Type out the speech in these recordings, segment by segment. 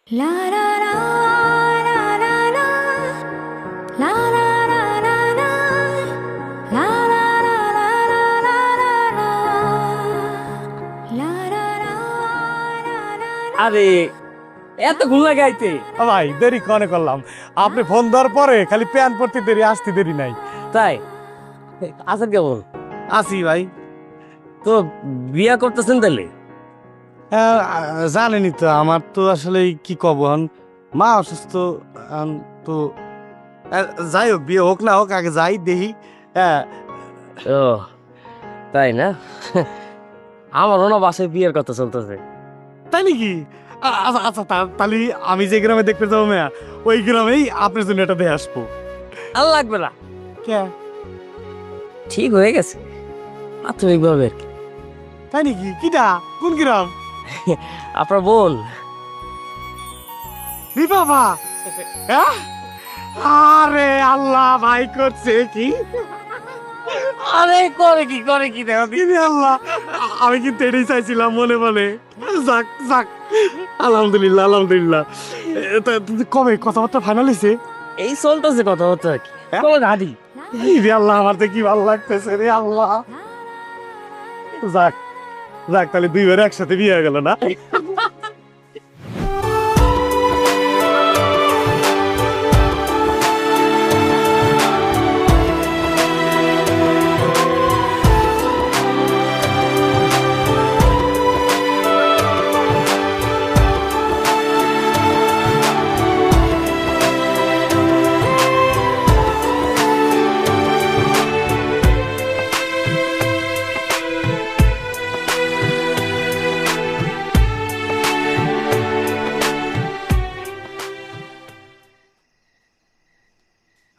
আরে এত ঘুম লাগে আইতে ভাই দেরি কনে করলাম, আপনি ফোন দেওয়ার পরে খালি প্যান পড়তে দেরি, আসতে দেরি নাই। তাই আছেন কেমন? আসি ভাই। তো বিয়া করতেছেন তাহলে? জানেনি তো, আমার তো আসলে কি কব, মা অসুস্থ, তো যাই হোক, বিয়ে হোক না হোক, আগে যাই দেখি। ও তাই না? আমারও না বাসায় বিয়ের কথা চলতেছে। তাই নাকি? আচ্ছা আচ্ছা, তাহলে আমি যে গ্রামে দেখতে যাবো মেয়া, ওই গ্রামেই আপনার জন্য এটা দিয়ে আসবো। আর লাগবে না, কে? ঠিক হয়ে গেছে প্রাথমিক ভাবে। তাই নাকি? কিটা? কোন গ্রাম? আপনার বোন। বাবা, আরে আল্লাহ, ভাই করছে কি? আরে করে কি করে কি দেখো আল্লাহ, আমি কিন্তু এটাই চাইছিলাম মনে মনে। যাক যাক, আলহামদুলিল্লাহ আলহামদুলিল্লাহ। কবে কথাবার্তা ফাইনাল হয়েছে? এই চলতেছে কথা হতো আর কি। গাড়ি রে আল্লাহ, আমার তো কি ভালো লাগতেছে রে আল্লাহ। যাক যাক, তাহলে দুইবার একসাথে বিয়ে হয়ে গেল না?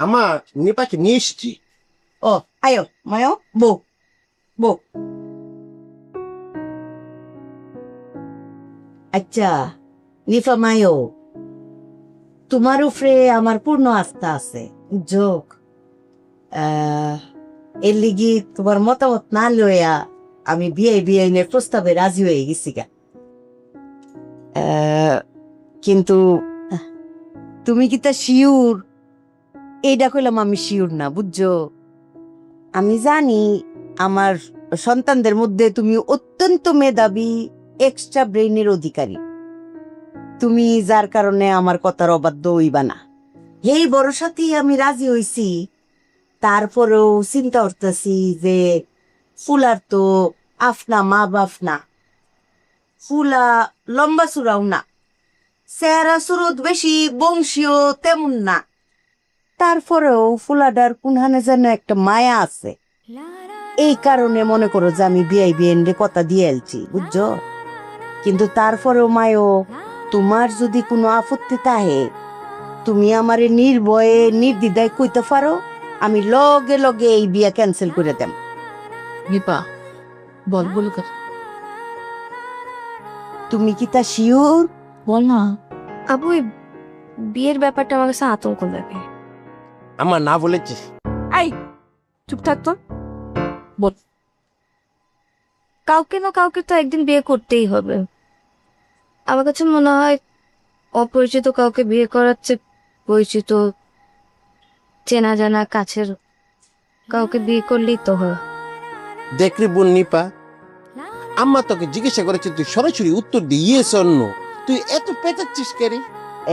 আমার নিপাকে নিয়ে এসছি। ও আয়ো মায়ো, বউ বউ। আচ্ছা নিফা মায়ো, তোমার উপরে আমার পূর্ণ আস্থা আছে, যোগ এর লিগি তোমার মতামত না লইয়া আমি বিয়ে প্রস্তাবে রাজি হয়ে গেছি গা। কিন্তু তুমি কি তা শিওর? এইটা কইলাম আমি শিওর না, বুঝছো? আমি জানি আমার সন্তানদের মধ্যে তুমি অত্যন্ত মেধাবী, এক্সট্রা ব্রেইনের অধিকারী, তুমি যার কারণে আমার কথার অবাধ্য হইবা না, এই ভরসাতেই আমি রাজি হইছি। তারপরেও চিন্তা করতেছি যে ফুলার তো আফনা মা বাপ না, ফুলা লম্বা চূড়াও না, চেহারা সুরত বেশি বংশীয় তেমন না, তারপরেও ফুলাডার কোনখানে যেন একটা মায়া আছে। এই কারণে মনে করো যে আমি বিয়ে কথা দিয়ে এলছি, বুঝছো? কিন্তু তারপরেও মায়ও, তোমার যদি কোনো আপত্তি থাকে, তুমি আমারে নির্ভয়ে নির্দ্বিধায় কইতে পারো, আমি লগে লগে এই বিয়া ক্যান্সেল করে দেব। নিপা বল বল কর, তুমি কি তা শিওর? বল না। আবু এই বিয়ের ব্যাপারটা আমার কাছে আতঙ্ক লাগে। আমার না বলেছে। এই চুপ থাক তো। বল। কাউকে না কাউকে তো একদিন বিয়ে করতেই হবে। আমার কাছে মনে হয় অপরিচিত কাউকে বিয়ে করার চেয়ে পরিচিত, চেনা জানা, কাছের কাউকে বিয়ে করলেই তো হয়। দেখলি বোন নিপা, আম্মা তোকে জিজ্ঞাসা করেছে, তুই সরাসরি উত্তর দিয়েছ অন্য, তুই এত পেঁচাচ্ছিস কে রে?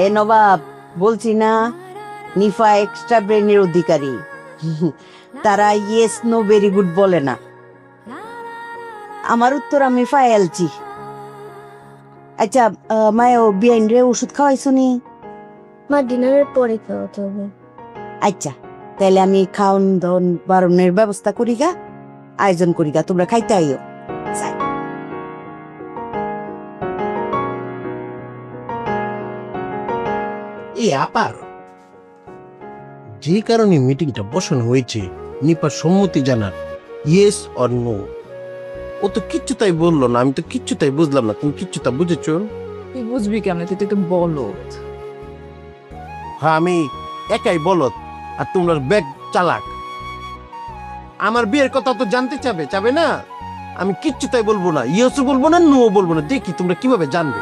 এ নবাব, বলছি না নিফা এক্সট্রা ব্রেনের অধিকারী, তারা ইয়েস নো ভেরি গুড বলে না। আমার উত্তর আমি ফাইলছি। আচ্ছা মায়ও বিয়াইন রে ওষুধ খাওয়াইছো নি? মা ডিনারের পরে খাওয়াতে হবে। আচ্ছা তাহলে আমি খাওন দাওন বারণের ব্যবস্থা করি গা, আয়োজন করি গা, তোমরা খাইতে আইও। যাই। এই আপার যে কারণে মিটিংটা বসানো হয়েছে, নিপার সম্মতি জানার, ইয়েস অর নো, ও তো কিচ্ছু তাই বললো না, আমি তো কিচ্ছু তাই বুঝলাম না, তুমি কিচ্ছু তা বুঝেছ? তুই বুঝবি কেমন, তুই তো বলো। হ্যাঁ আমি একাই বলত, আর তোমরা ব্যাগ চালাক। আমার বিয়ের কথা তো জানতে চাবে না, আমি কিচ্ছু তাই বলবো না, ইয়েসও বলবো না, নো বলবো না, দেখি তোমরা কিভাবে জানবে।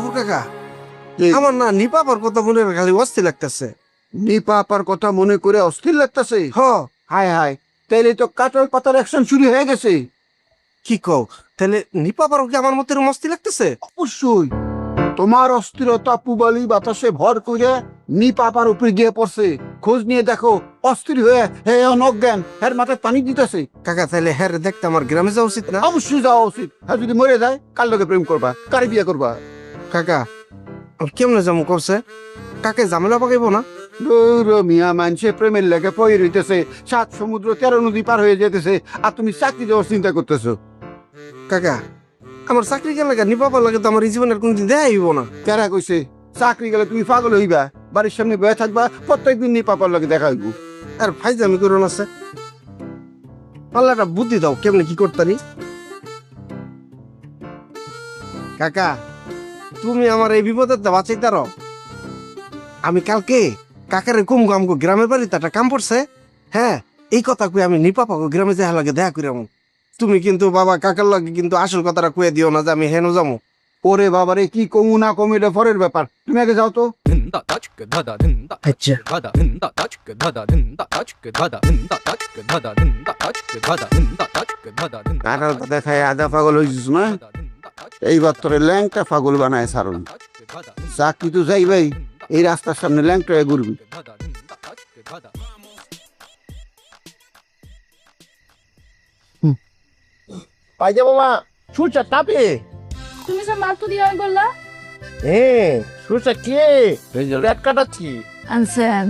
ঠাকুর কাকা, আমার না নিপাপার কথা মনে খালি অস্থির লাগতেছে। নিপা আপার কথা মনে করে অস্থির লাগতেছে। হ, হায় হায়, তাইলে তো কাঁঠাল পাতার অ্যাকশন শুরু হয়ে গেছে। কি কও, তাহলে নিপাপার কি আমার মতো এরকম অস্থির লাগতেছে? অবশ্যই তোমার অস্থিরতা পুবালি বাতাসে ভর করে নিপা আপার উপরে গিয়ে পড়ছে। খোঁজ নিয়ে দেখো, অস্থির হয়ে হে অজ্ঞান হের মাথায় পানি দিতেছে। কাকা তাহলে হ্যাঁ দেখতে আমার গ্রামে যাওয়া উচিত না? অবশ্যই যাওয়া উচিত। হ্যাঁ, যদি মরে যায় কার লগে প্রেম করবা, কারে বিয়ে করবা? কাকা আমি কেমনে যাবো করছে? কাকে ঝামেলা পাকাইবো না? মিয়া মানুষে প্রেমের লেগে পড়ে রইতেছে, 7 সমুদ্র 13 নদী পার হয়ে যেতেছে, আর তুমি চাকরি দেওয়ার চিন্তা করতেছো। কাকা আমার চাকরি গেলে নিপাপার লাগে তো আমার এই জীবনের কোনদিন দেয়া হইব না। কারা কইছে চাকরি গেলে তুমি পাগল হইবা? বাড়ির সামনে বয়ে থাকবা, প্রত্যেকদিন নিয়ে পাপার লগে দেখা হইব। আর ফাইজামি করো না সে, পাল্লাটা বুদ্ধি দাও কেমনে কি করতারি। কাকা তুমি আমার এই বিপদের বাঁচাইতারো। আমি কালকে কাকারে কম আমগো গ্রামের বাড়িতে একটা কাম পড়ছে, হ্যাঁ এই কথা কই আমি নিপাপাকে গ্রামে যাওয়ার লাগে দেখা করি। তুমি কিন্তু বাবা কাকার লাগে কিন্তু আসল কথাটা কয়ে দিও না যে আমি হেন যাবো। ওরে বাবারে, কি কমু না কমু এটা পরের ব্যাপার, তুমি আগে যাও তো। আচ্ছা কাঁঠালটা দেখায় আধা পাগল হয়েছিস না? এইবার তোরে ল্যাংটা পাগল বানায় সারণ। চাকরি তো যাইবাই, এই রাস্তার সামনে ল্যাংটা হয়ে ঘুরবি। পাইজা মামা সুরসা টাপে তুমি যে মাত্র দিয়ে বললা সুরসা কে পেট কাটাচ্ছি। আনছেন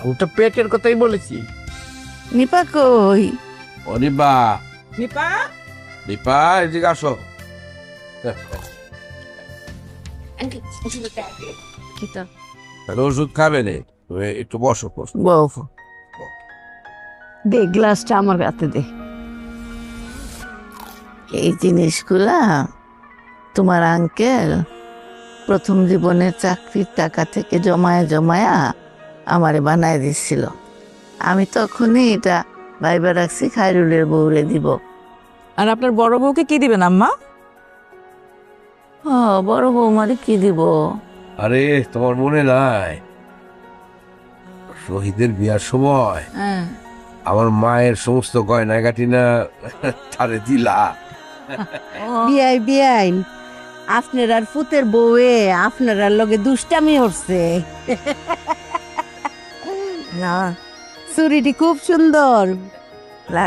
আমি তো পেটের কথাই বলেছি। নিপা কই? ও নিপা, নিপা এদিকে আসো। কিতা তাহলে ওষুধ খাবে নে, তুমি একটু বসো বসো। দে গ্লাসটা আমার হাতে দে। এই জিনিসগুলা তোমার আঙ্কেল প্রথম জীবনের চাকরির টাকা থেকে জমায়া জমায়া আমারে বানায় দিচ্ছিল। আমি তখনই এটা ভাইবা রাখছি খায়রুলের বউরে দিব। আর আপনার বড় বউকে কি দিবেন আম্মা? বড় বৌমারে কি দিব? আরে তোমার মনে নাই শহীদের বিয়ার সময় হ্যাঁ আমার মায়ের সমস্ত গয়না গাটিনা তারে দিলা? বিয়াই বিয়াই আপনার আর ফুতের বউয়ে আপনার আর লগে দুষ্টামি হচ্ছে না চুরিটি খুব সুন্দর,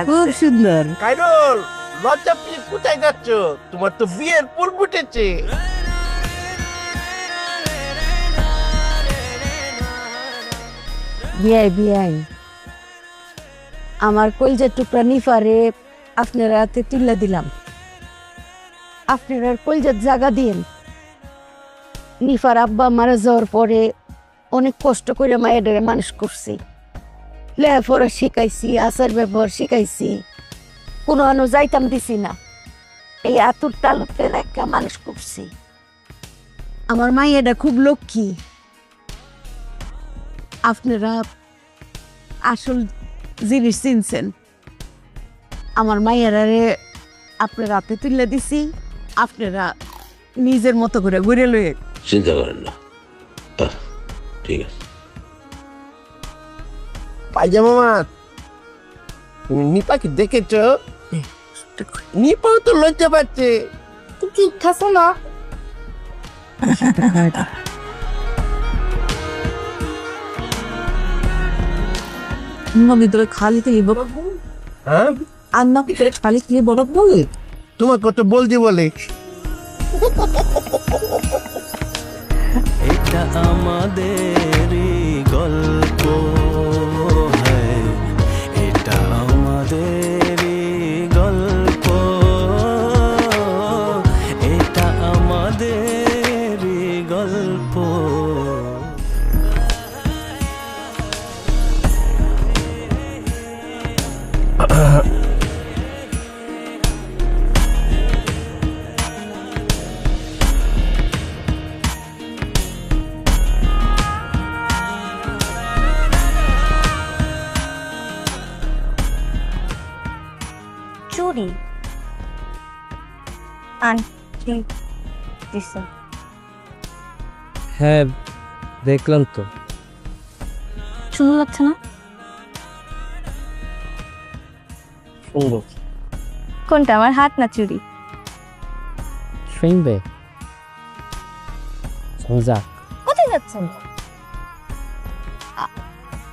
খুব সুন্দর। কাইরুল লজ্জা পেয়ে কোথায় যাচ্ছ? তোমার তো বিয়ের পূর্ব উঠেছে। বিয়াই বিয়াই আমার কলজার টুকরা নিফারে আপনার হাতে তুলে দিলাম। আপনার আর কলজার জায়গা দিন। নিফার আব্বা মারা যাওয়ার পরে অনেক কষ্ট করে মায়েদের মানুষ করছি, লেখাপড়া শিখাইছি, আচার ব্যবহার শিখাইছি, কোনো আনো যাইতাম দিছি না। এই আতুর তালুতে একটা মানুষ করছি। আমার মাইয়াটা খুব লক্ষ্মী। আপনারা আসল জিনিস চিনছেন। আমার মাইয়ারে আপনার হাতে তুলে দিছি, আপনারা নিজের মতো করে ঘুরে লয়ে। চিন্তা করেন না, ঠিক আছে। পাইজা মামা তুমি নিপাকে দেখেছ? নিপাও তো লজ্জা পাচ্ছে। চুপ থাকো না। ভিতরে খালি থেকে হ্যাঁ আন্না ভিতরে খালি থেকে বড় বলে তোমার কত বলছি বলে। এটা আমাদের গল্প, এটা আমাদের গল্প, এটা আমাদের গল্প। চুরি আন্টি দিছে। হ্যাঁ দেখলাম তো। সুন্দর লাগছে না? সুন্দর। কোনটা, আমার হাত না চুড়ি? শুনবে যাক। কোথায় যাচ্ছেন?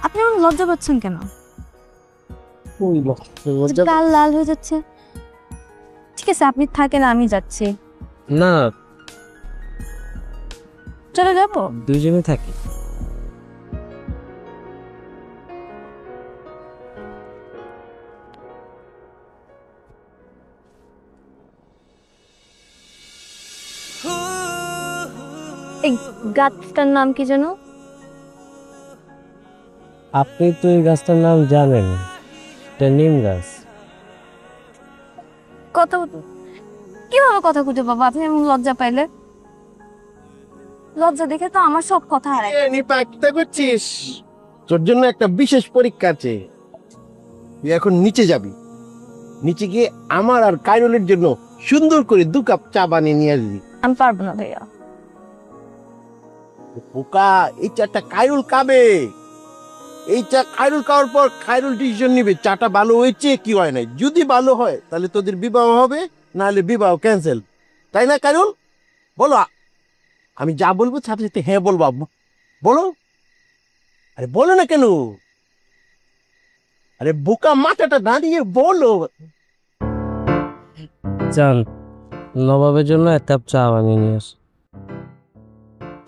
আপনি আমার লজ্জা পাচ্ছেন কেন? গাল লাল হয়ে যাচ্ছে। ঠিক আছে, আপনি থাকেন, আমি যাচ্ছি। না, চলে যাবো। দুইজনে থাকি। এই গাছটার নাম কি যেন? আপনি তো এই গাছটার নাম জানেন, এটা নিম গাছ। কথা কিভাবে কথা খুঁজে পাবো আপনি এমন লজ্জা পাইলে? লজ্জা দেখে তো আমার সব কথা হারাই। নিপা কি করছিস? তোর জন্য একটা বিশেষ পরীক্ষা আছে। তুই এখন নিচে যাবি, নিচে গিয়ে আমার আর কাইরুলের জন্য সুন্দর করে 2 কাপ চা বানিয়ে নিয়ে আসবি। আমি পারবো না ভাইয়া। বোকা, এই চাটা কাইরুল খাবে। এই চা কাইরুল খাওয়ার পর কাইরুল ডিসিশন নিবে চাটা ভালো হয়েছে কি হয় নাই। যদি ভালো হয় তাহলে তোদের বিবাহ হবে, না হলে বিবাহ ক্যান্সেল। তাই না কাইরুল? বলো। আমি যা বলবো সাথে সাথে হ্যাঁ বলবো। বলো। আরে বলো না কেন? আরে বোকা, মাথাটা দাঁড়িয়ে বলো। জান, নবাবের জন্য 1 কাপ চা বানিয়ে নিয়ে আস।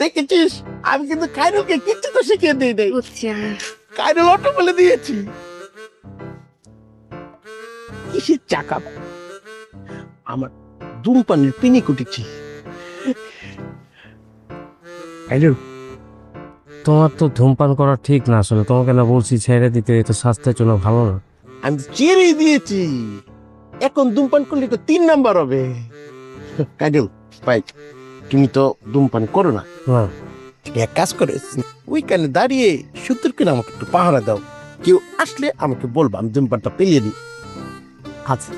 দেখেছিস, আমি কিন্তু কাইরুলকে কিচ্ছু তো শিখিয়ে দিই নাই। বুঝছি আমি। কাইরুল অটো বলে দিয়েছি। কিসের চাকা? আমার ধূমপানের পিনি কুটিছি। কাইরুল, তোমার তো ধূমপান করা ঠিক না আসলে। তোমাকে না বলছি ছেড়ে দিতে, এটা স্বাস্থ্যের জন্য ভালো না। আমি ছেড়ে দিয়েছি, এখন ধূমপান করলে তো 3 নাম্বার হবে। কাইরুল ভাই, তুমি তো ধূমপান করো না। না, এক কাজ করে ওইখানে দাঁড়িয়ে সুন্দর করে আমাকে একটু পাহারা দাও। কেউ আসলে আমাকে বলবা, আমি ধূমপানটা পেলিয়ে দিই। আচ্ছা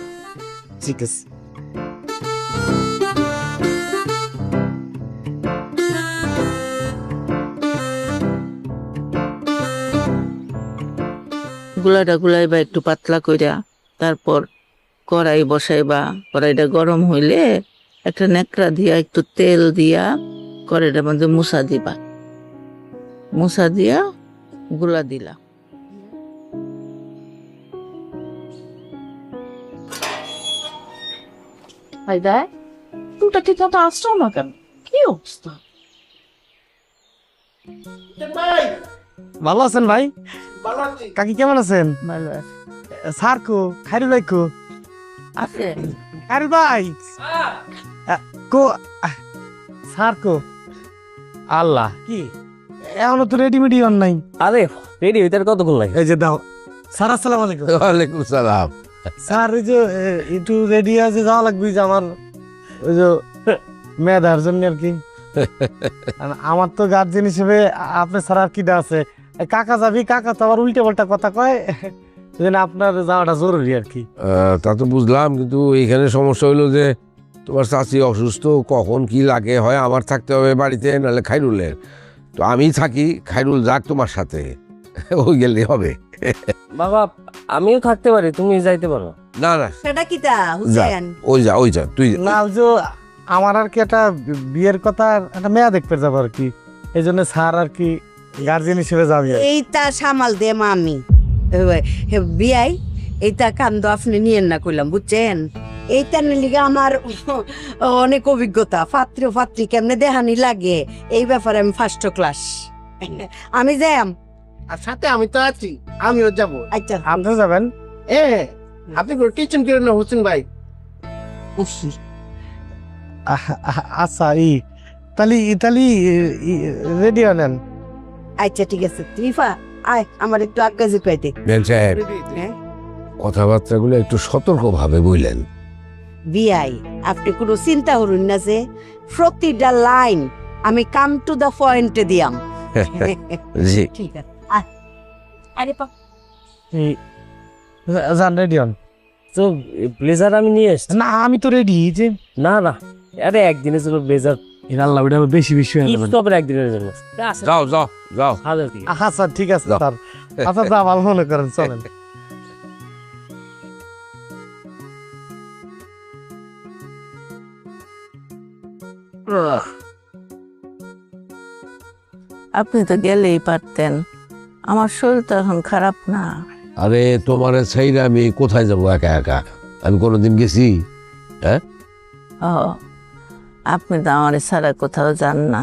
ঠিক আছে। গুলাটা গুলাইবা একটু পাতলা কইরা, তারপর কড়াই বসাইবা। কড়াইটা গরম হইলে একটা নেকড়া দিয়া একটু তেল দিয়া কড়াইটার মধ্যে মুসা দিবা। মুসা দিয়া গুলা দিলা। দেয় তুইটা ঠিক মতো আসছো না কেন? কি অবস্থা? ভালো আছেন ভাই? কাকি কেমন আছেন? ভালো আছে? স্যার কো, খাইরুল ভাই কো? আছে। খাইরুল ভাই কো, স্যার কো? আল্লাহ, কি এখনো তো রেডিমেডি অন নাই? আরে রেডি হইতে আর কতক্ষণ লাগে? এই যে দাও। স্যার আসসালামু আলাইকুম। ওয়ালাইকুম সালাম। স্যার ওই যে একটু রেডি আছে যাওয়া লাগবে যে আমার ওই যে মেয়েদার জন্য আর কি। আর আমার তো গার্জেন হিসেবে আপনার স্যার আর কিটা আছে, কাকা যাবি, কাকা তো আবার উল্টে পাল্টা কথা কয়, যেন আপনার যাওয়াটা জরুরি আর কি। তা তো বুঝলাম, কিন্তু এইখানে সমস্যা হইলো যে তোমার চাচি অসুস্থ, কখন কি লাগে হয় আমার থাকতে হবে বাড়িতে, নাহলে খাইরুলের। তো আমি থাকি, খাইরুল যাক তোমার সাথে, ওই গেলে হবে। বাবা, আমিও থাকতে পারি, তুমি যাইতে পারো। না না, সেটা কিতা যা হুসেন? ওই যা তুই। না ওই যে আমার আর কি একটা বিয়ের কথা, একটা মেয়া দেখতে যাবো আর কি, এই জন্য স্যার আর কি গার্জেন হিসেবে যাবি আর কি। এইটা সামাল দে মামি বিয়াই, এইটা কান্দ আপনি নিয়েন না কইলাম, বুঝছেন? এইটা নিলিগে আমার অনেক অভিজ্ঞতা। পাত্রী কেমনে দেহানি লাগে এই ব্যাপারে আমি ফার্স্ট ক্লাস। আমি যাম। আর সাথে আমি তো আছি, আমিও যাবো। আচ্ছা আপনিও যাবেন? আপনি কোনো টেনশন করেন না হোসেন ভাই। আচ্ছা, তাহলে ইতালি রেডি হলেন? আচ্ছা ঠিক আছে। ত্রিফা আয়, আমার একটু আজ্ঞা জিকাইতে। বেন সাহেব, হ্যাঁ কথাবার্তাগুলো একটু সতর্কভাবে বললেন। বিয়াই, আপনি কোনো চিন্তা করুন না, যে প্রতিটা লাইন আমি কাম টু দ্য পয়েন্টে দিয়াম। জি। ঠিক আছে। আরে যান, রেডি হন। তো ব্লেজার আমি নিয়ে এসছি। না আমি তো রেডি যে। না না, আরে একদিনের জন্য ব্লেজার এর আল্লাহ ওটা বেশি বেশি হয়ে যাবে তবে একদিনের জন্য যাও যাও যাও হাজার কি আচ্ছা ঠিক আছে যাও। স্যার আচ্ছা যা ভালো মনে করেন চলেন আপনি তো গেলেই পারতেন, আমার শরীর তো এখন খারাপ না। আরে তোমার ছাইরা আমি কোথায় যাবো একা একা? আমি কোনোদিন গেছি? হ্যাঁ, ও, আপনি তো আমার ছাড়া কোথাও যান না,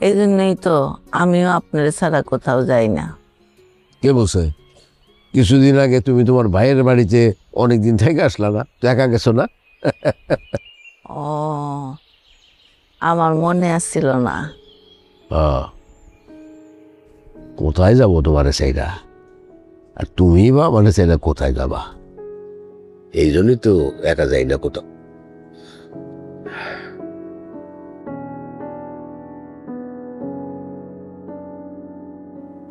এই জন্যই তো আমিও আপনার ছাড়া কোথাও যাই না। কে বলছে? কিছুদিন আগে তুমি তোমার ভাইয়ের বাড়িতে অনেকদিন থেকে আসলা না, তো একা গেছো না? ও, আমার মনে আসছিল না। হ্যাঁ। কোথায় যাবো তোমার সেইটা? আর তুমি বা মানে সেইটা কোথায় যাবা? এই জন্যই তো একা যাই না কোথাও।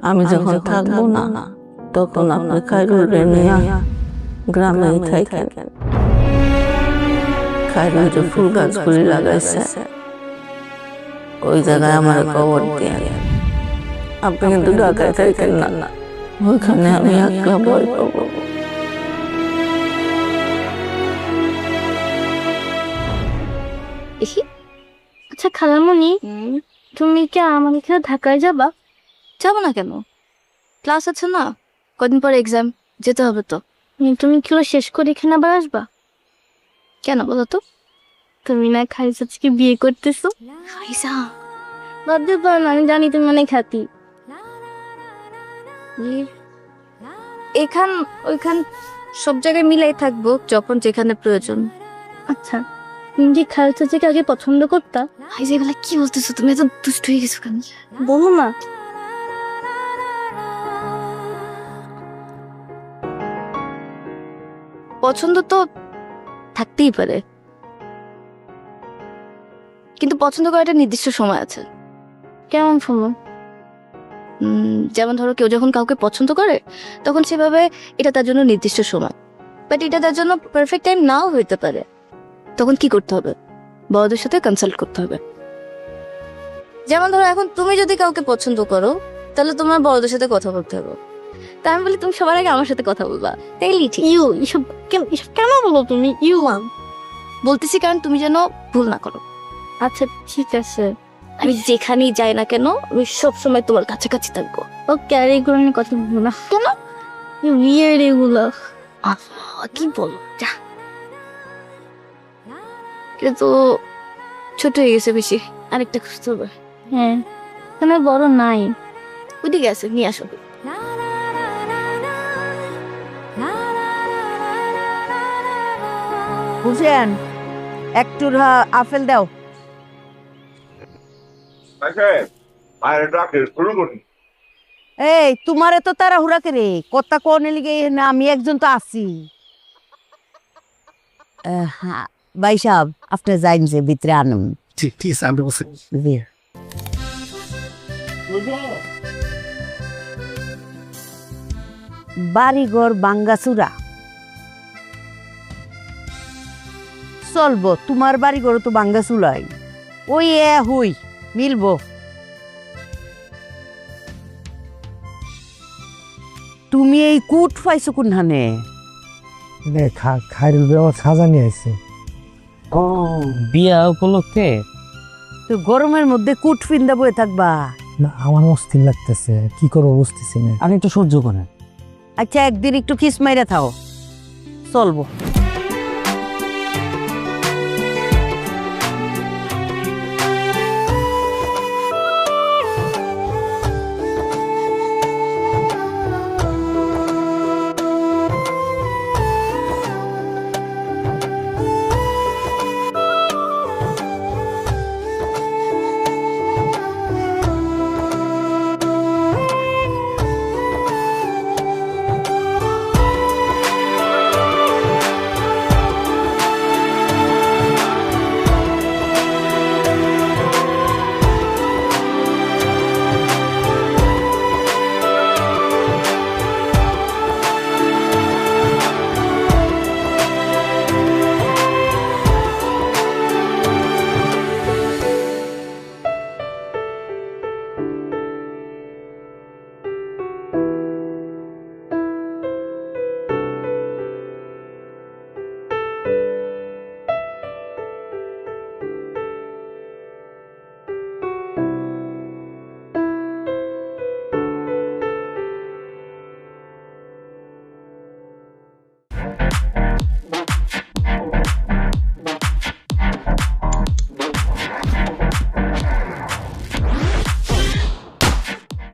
আমি যখন থাকবো না তখন আপনি খাইরুলরে নিয়ে গ্রামেই থাকেন। খাইরুল যে ফুল গাছগুলি লাগাইছে ওই জায়গায় আমার কবর দিয়ে, আপনি কিন্তু ঢাকায় থাকেন না, ওইখানে আমি একলা ভয় পাবো। আচ্ছা খালামণি, তুমি কি আমার এখানে ঢাকায় যাবা? যাবো না কেন? ক্লাস আছে না, কদিন পর এক্সাম, যেতে হবে তো। তুমি কি শেষ করে এখানে আবার আসবা? কেন বলো তো? তুমি না খাইসাকে বিয়ে করতেছো? খাইসা বাদে পার না, আমি জানি তুমি অনেক খ্যাতি। এখান ওইখান সব জায়গায় মিলাই থাকবো যখন যেখানে প্রয়োজন। আচ্ছা, তুমি কি খাইসাকে আগে পছন্দ করতা? খাইসা এগুলা কি বলতেছো তুমি? এত দুষ্ট হয়ে গেছো কেন? বলো না। পছন্দ তো থাকতেই পারে, কিন্তু পছন্দ করার একটা নির্দিষ্ট সময় আছে। কেমন সময়? যেমন ধরো কেউ যখন কাউকে পছন্দ করে তখন সেভাবে এটা তার জন্য নির্দিষ্ট সময়, বাট এটা তার জন্য পারফেক্ট টাইম নাও হইতে পারে। তখন কি করতে হবে? বড়দের সাথে কনসাল্ট করতে হবে। যেমন ধরো এখন তুমি যদি কাউকে পছন্দ করো তাহলে তোমার বড়দের সাথে কথা বলতে হবে। তা আমি বলি তুমি সবার আগে আমার সাথে কথা বলবা, তাইলে ঠিক। ইউ এসব কেন বলো তুমি? ইউ বলতেছি কারণ তুমি যেন ভুল না করো। আচ্ছা ঠিক আছে, আমি যেখানেই যাই না কেন আমি সবসময় তোমার কাছাকাছি থাকবো। ওকে, আর এগুলো নিয়ে কথা বলবো না। কেন? বিয়ের এগুলো কি বলো? যা, কিন্তু ছোট হয়ে গেছে বেশি, আরেকটা খুঁজতে হবে। হ্যাঁ, এখানে বড় নাই, ওইদিকে আছে, নিয়ে আসো। বুঝেন, একটু আপেল দাও। এই তোমার এত তাড়াহুড়া করে কথা কোনে লিগে না? আমি একজন তো আছি। হ্যাঁ ভাই সাহেব, আপনি যাইন যে ভিতরে আনুন। ঠিক ঠিক আছে, আমি বলছি বাড়িঘর বাঙ্গাচুরা চলবো, তোমার বাড়িঘর তো বাঙ্গাচুলাই, ওই হই মিলবো। তুমি এই কুট পাইছো কোনখানে? খাইরুল আমার খাজা নিয়ে আসছে ও, বিয়া উপলক্ষে। তো গরমের মধ্যে কুট ফিন্দা বয়ে থাকবা? না, আমার অস্থির লাগতেছে, কি করবো বুঝতেছি না। আমি একটু সহ্য করেন। আচ্ছা একদিন একটু কিস মাইরা থাও, চলবো।